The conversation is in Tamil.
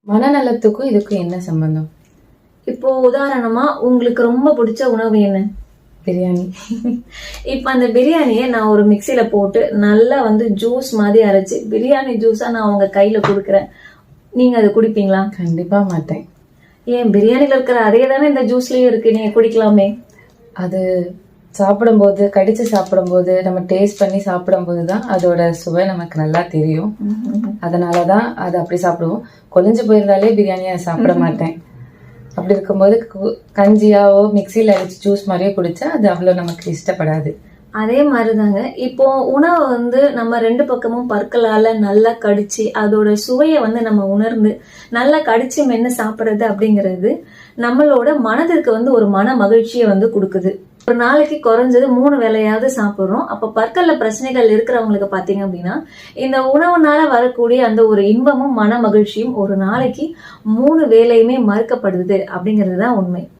மனநலத்துக்கும் இதுக்கும் என்ன சம்பந்தம்? இப்போ உதாரணமா உங்களுக்கு ரொம்ப பிடிச்ச உணவு என்ன? பிரியாணி. இப்ப அந்த பிரியாணியை நான் ஒரு மிக்சியில போட்டு நல்லா ஜூஸ் மாதிரி அரைச்சு பிரியாணி ஜூஸா நான் உங்க கையில கொடுக்குறேன், நீங்க அதை குடிப்பீங்களா? கண்டிப்பா மாட்டேன். ஏன், பிரியாணில இருக்கிற அதே தானே இந்த ஜூஸ்லயும் இருக்கு, நீங்க குடிக்கலாமே. அது சாப்பிடும்போது, கடிச்சு சாப்பிடும்போது, நம்ம டேஸ்ட் பண்ணி சாப்பிடும்போது தான் அதோட சுவை நமக்கு நல்லா தெரியும். அதனாலதான் அது அப்படி சாப்பிடுவோம். கொலைஞ்சு போயிருந்தாலே பிரியாணியை சாப்பிட மாட்டேன். அப்படி இருக்கும்போது கஞ்சியாவோ மிக்சியில அடிச்சு ஜூஸ் மாதிரியே குடிச்சா அது அவ்வளவு நமக்கு இஷ்டப்படாது. அதே மாதிரிதாங்க இப்போ உணவை நம்ம ரெண்டு பக்கமும் பற்களால நல்லா கடிச்சு அதோட சுவையை நம்ம உணர்ந்து நல்லா கடிச்சு மென்னு சாப்பிடுறது அப்படிங்கிறது நம்மளோட மனதிற்கு ஒரு மன மகிழ்ச்சியை கொடுக்குது. ஒரு நாளைக்கு குறைஞ்சது 3 வேளையாவது சாப்பிடுறோம். அப்ப பற்கல்ல பிரச்சனைகள் இருக்கிறவங்களுக்கு பாத்தீங்க அப்படின்னா இந்த உணவுனால வரக்கூடிய அந்த ஒரு இன்பமும் மன மகிழ்ச்சியும் ஒரு நாளைக்கு 3 வேளையுமே மறுக்கப்படுது அப்படிங்கிறது தான் உண்மை.